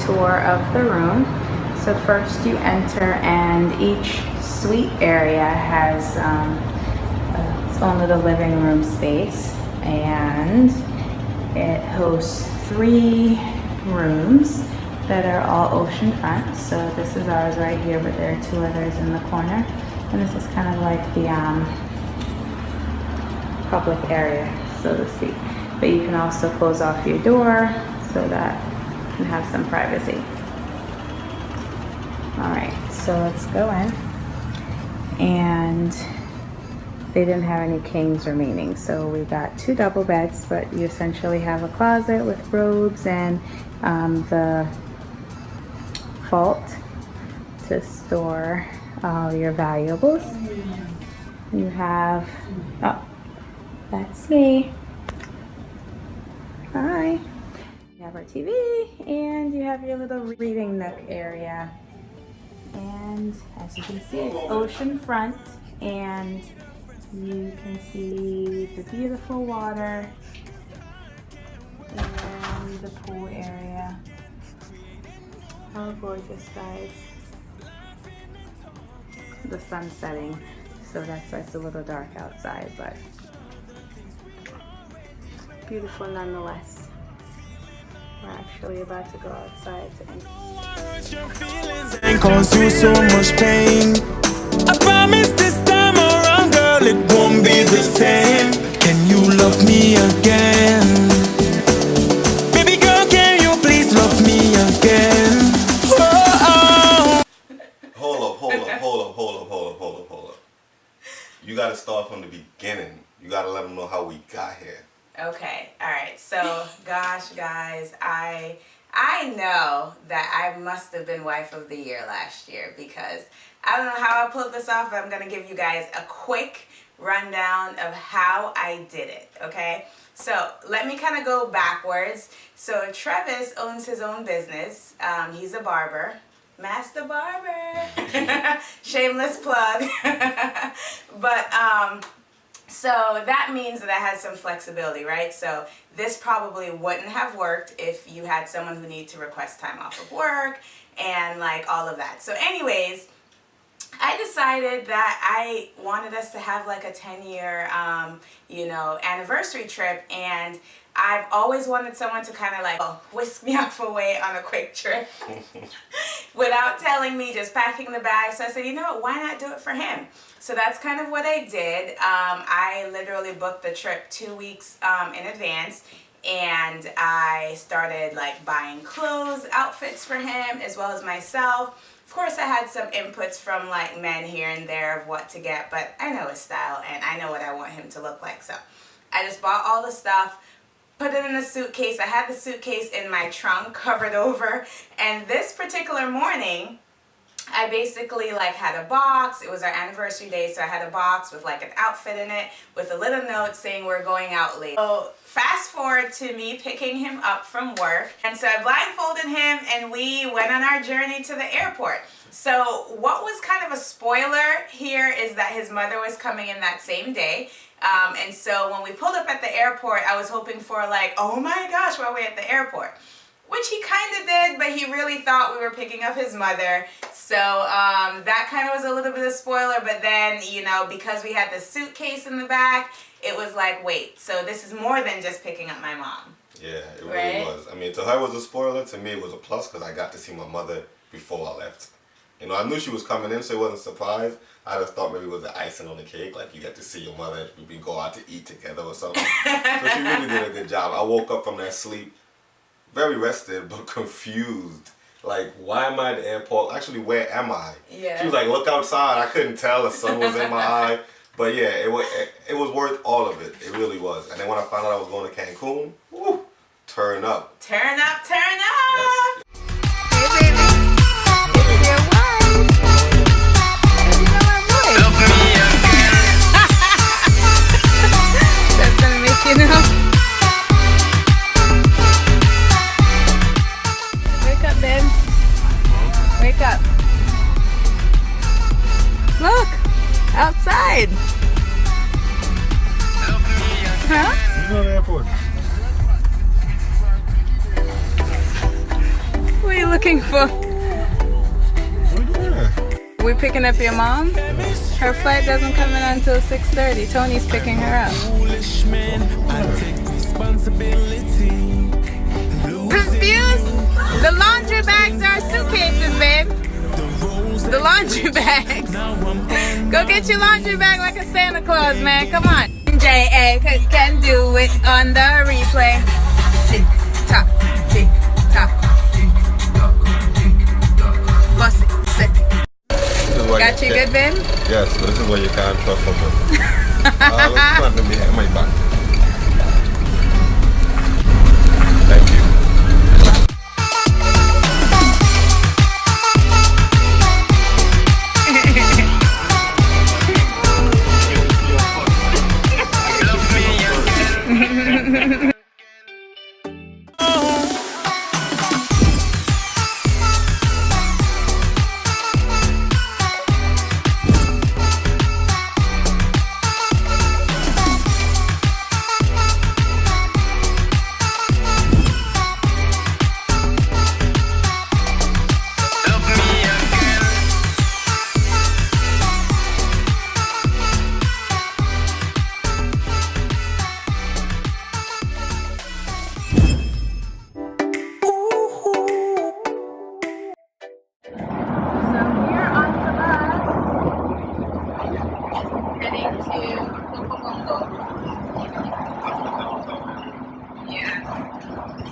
tour of the room. So first you enter, and each suite area has its own little living room space, and it hosts 3 rooms that are all oceanfront. So this is ours right here, but there are 2 others in the corner, and this is kind of like the public area, so to speak. But you can also close off your door so that you can have some privacy. All right, so let's go in. And they didn't have any kings remaining, so we got 2 double beds, but you essentially have a closet with robes and the vault to store all your valuables. You have, oh, that's me. Hi. You have our TV, and you have your little reading nook area. And as you can see, it's ocean front, and you can see the beautiful water and the pool area. How gorgeous, guys. The sun's setting, so that's why it's a little dark outside, but beautiful nonetheless. We're actually about to go outside to and cause you so much pain. I promise this time around, girl, it won't be the same. Can you love me again? Baby girl, can you please love me again? Oh, Hold up. You gotta start from the beginning. You gotta let them know how we got here. Okay, all right. So, gosh, guys, I know that I must have been wife of the year last year, because I don't know how I pulled this off, but I'm gonna give you guys a quick rundown of how I did it. Okay, so let me kind of go backwards. So Trevis owns his own business. He's a barber. Master barber. Shameless plug. But so that means that I had some flexibility, right? So this probably wouldn't have worked if you had someone who needed to request time off of work and like all of that. So anyways, I decided that I wanted us to have like a 10-year, anniversary trip, and I've always wanted someone to kind of like whisk me off away on a quick trip without telling me, just packing the bag. So I said, you know what, why not do it for him? So that's kind of what I did. I literally booked the trip 2 weeks in advance, and I started like buying clothes, outfits for him as well as myself. Of course, I had some inputs from like men here and there of what to get, but I know his style and I know what I want him to look like. So I just bought all the stuff, put it in a suitcase. I had the suitcase in my trunk covered over, and this particular morning I basically like had a box. It was our anniversary day, so I had a box with like an outfit in it with a little note saying we're going out late. So fast forward to me picking him up from work, and so I blindfolded him and we went on our journey to the airport. So what was kind of a spoiler here is that his mother was coming in that same day. And so when we pulled up at the airport, I was hoping for like, oh my gosh, why are we at the airport? Which he kind of did, but he really thought we were picking up his mother. So that kind of was a little bit of a spoiler, but then, because we had the suitcase in the back, it was like, wait, so this is more than just picking up my mom. Yeah, it really was. I mean, to her it was a spoiler. To me it was a plus, because I got to see my mother before I left. I knew she was coming in, so it wasn't a surprise. I just thought maybe it was the icing on the cake, like you get to see your mother, we go out to eat together or something. So she really did a good job. I woke up from that sleep very rested but confused. Like, why am I at the airport? Actually, where am I? Yeah. She was like, look outside. I couldn't tell. The sun was in my eye. But yeah, it was worth all of it. It really was. And then when I found out I was going to Cancun, woo, turn up. Turn up, turn up. Yes. Hey, baby. It's your wife. Love me again. That's gonna make you know. Wake up, Ben. Wake up. Look, outside. Huh? You go to the airport. What are you looking for? We picking up your mom? Her flight doesn't come in until 6:30. Tony's picking her up. Confused? The laundry bags are suitcases, babe. The laundry bags. Go get your laundry bag like a Santa Claus, man. Come on. J.A. can do it on the replay. Tick tock, tick tock. Bust it, set it. Got you good, babe? Yes, but this is where you can't trust someone. Let's plant them behind my back. Thank you.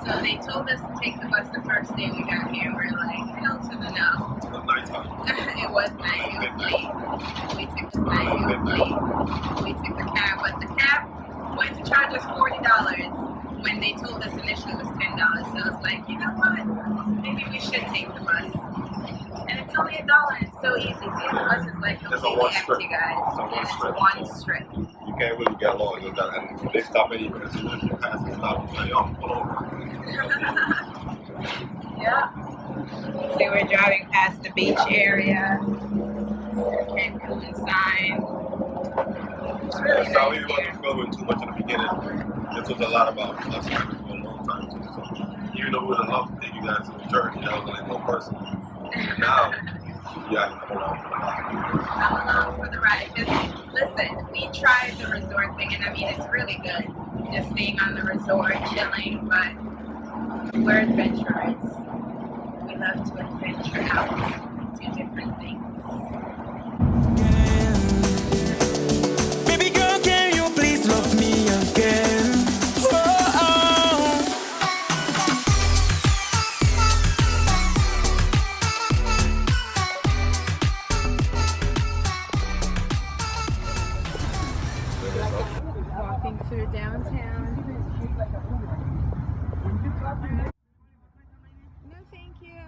So they told us to take the bus the first day we got here. We're like, hell to the no. It was night. It was late. We took the night. It was late. We took the cab, but the cab went to charge us $40 when they told us initially it was $10. So I was like, you know what? Maybe we should take the bus. And it's only $1. It's so easy. See, the bus is like completely empty, guys. And it's one strip. You can't really get long. And they stop anywhere. As soon as you pass the stop, you say, oh, pull over. Yeah. See, we're driving past the beach area. Cancun sign. It's really That's nice how we wasn't here. filming too much in the beginning. It was a lot about us for a long time too. So even though we would have loved to take you guys to the church, that was like one person. And now, yeah, come along for the ride. Come along for the ride. Just listen, we tried the resort thing, and I mean, it's really good. Just staying on the resort, chilling, but we're adventurers. We love to adventure out, do different things. Baby girl, can you please love me again? Walking through downtown. No, thank you.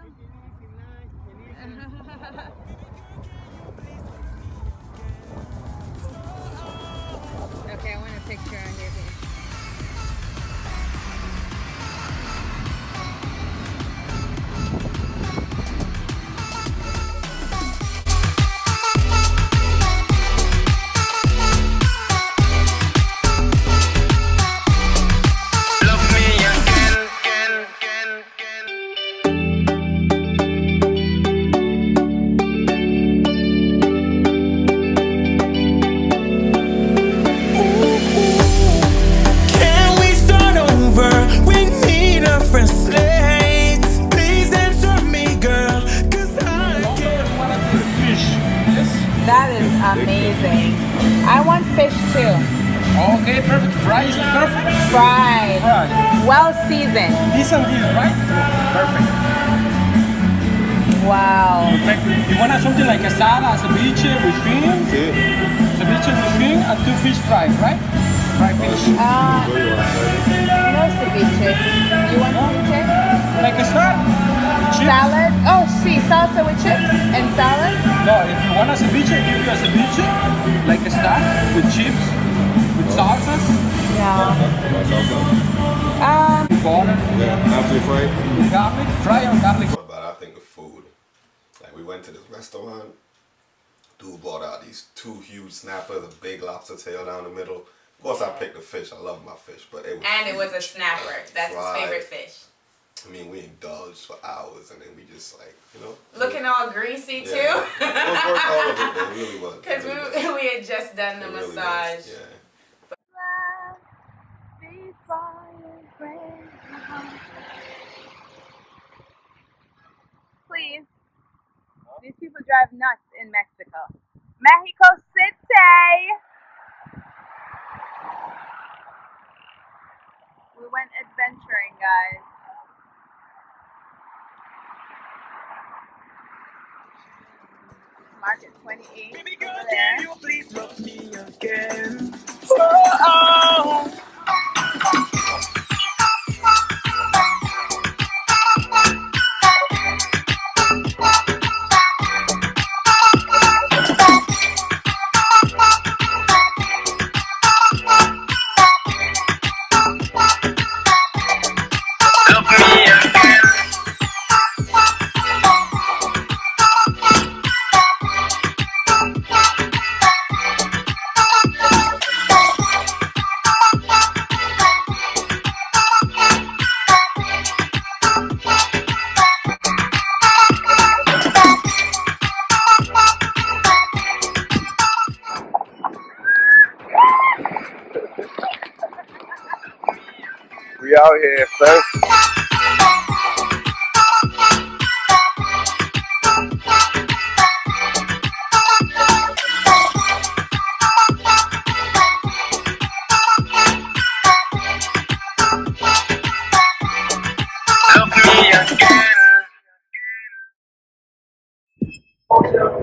Okay, I want a picture on your page. That is amazing. I want fish too. Okay, perfect. Fry is perfect. Fried. Fried. Well seasoned. This and this, right? Perfect. Wow. Perfect. You want something like a salad, ceviche with shrimp? See? Ceviche with shrimp and 2 fish fries, right? Fried fish. No ceviche. You want ceviche? Like a salad. Chips. Salad? Oh, see, salsa with chips and salad? No, if you want a ceviche, I give you a ceviche, like a salad with chips, with salsas, Yeah. butter, Yeah, after you fry it. with garlic, fry on garlic. But I think the food. Like we went to this restaurant. Dude brought out these 2 huge snappers, a big lobster tail down the middle. Of course, I picked the fish. I love my fish, but it was And it was a snapper. That's his fried. favorite fish. I mean, we indulged for hours, and then we just like, you know. Looking all greasy too. Yeah. It was worth all of it, though. It really was. Because we had just done the It really massage. was, yeah. Please. These people drive nuts in Mexico. Mexico City! We went adventuring, guys. Market 28 Baby girl, over can there. you please love me again? Oh. We out here thirsty.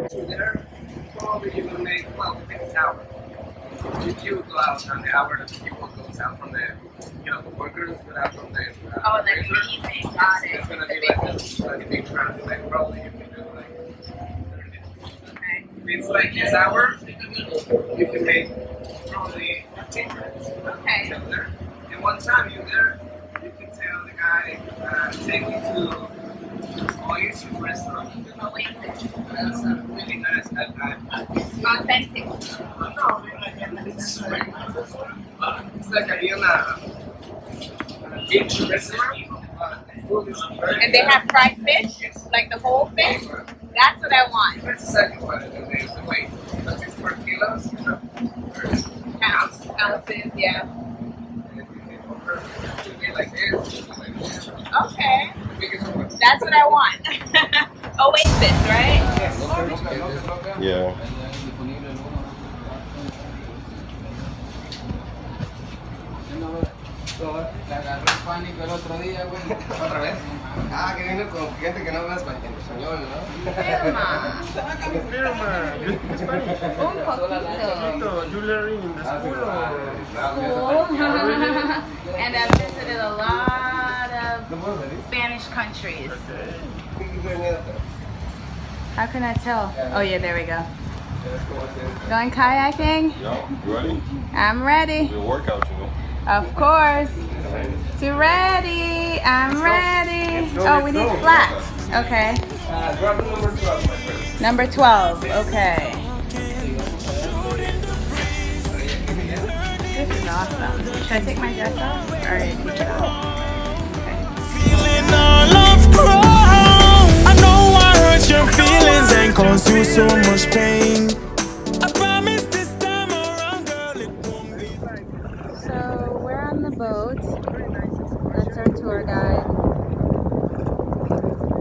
To there, probably you will make, well, depends hour. You go out on the hour that people goes out from the, you know, the workers go out from the. Oh, like in the evening. Got it. It's gonna be like a big traffic, like probably you can do like 30 minutes. Okay. If it's like this hour, you can make probably 15 minutes. Okay. Till there. And one time you're there, you can tell the guy, take you to Oasis restaurant. Oasis. That's really nice. Authentic. No, it's like a beach restaurant. Food is very And they have fried fish? Like the whole fish? That's what I want. That's exactly what it is. The weight. Because it's per kilos, you know. Ounces, yeah. To be like this, like this. Okay. The biggest one. That's what I want. Oasis, right? Yeah. Le agarró el pánico el otro día, güey. ¿Otra vez? Ah, que viene con gente que no habla español, ¿no? Firma. Un poquito. Jewelry in the Cool. And I've visited a lot of Spanish countries. How can I tell? Oh yeah, there we go. Going kayaking? Yo, you ready? I'm ready. Your workout, you know. Of course. Too ready. I'm ready. Oh, we need flats. Okay. Grab number 12, my friend. Number 12. Okay. This is awesome. Should I take my dress off? Or keep it on? Feeling all of grown. I know I hurt your feelings and caused you so much pain. I promise this time around, girl, it won't be. So we're on the boat. That's our tour guide.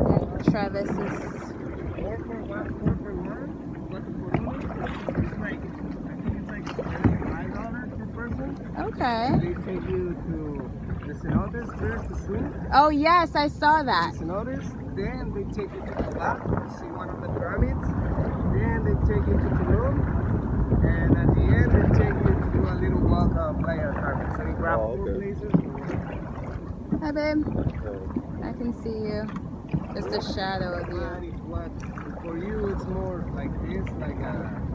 And Trevis is. Okay. They take you to the cenotes first to swim. Oh yes, I saw that. Cenotes, then they take you to the back to see one of the pyramids. Then they take you to Tulum. And at the end, they take you to do a little walk of Playa Carmen. So we grab four places. Hi babe. I can see you. Just a shadow of you. What for you it's more like this, like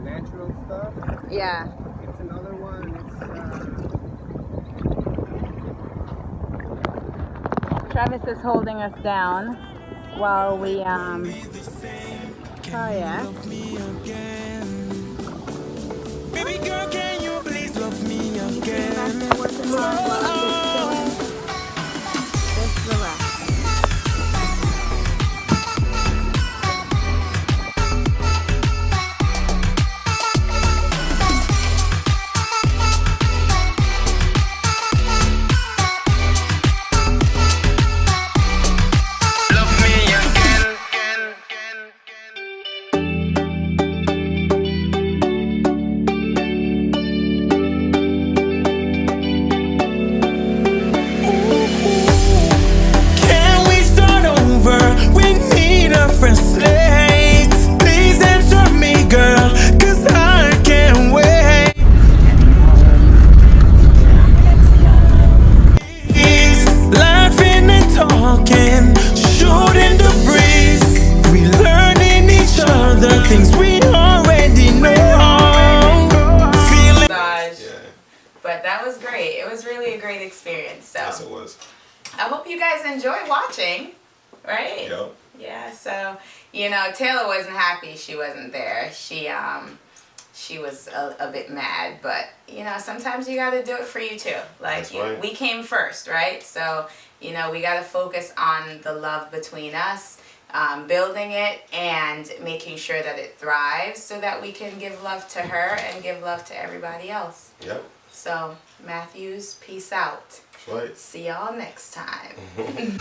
natural stuff. Yeah. It's another one. Travis is holding us down while we kayak. Baby girl, can you please love me again? Just relax. guys enjoy watching, right? Yep. Yeah, so, you know, Taylor wasn't happy she wasn't there. She was a bit mad, but, you know, sometimes you got to do it for you too. Like, That's right. we came first, right? So, you know, we got to focus on the love between us, building it and making sure that it thrives so that we can give love to her and give love to everybody else. Yep. So, Matthews, peace out. That's right. See y'all next time.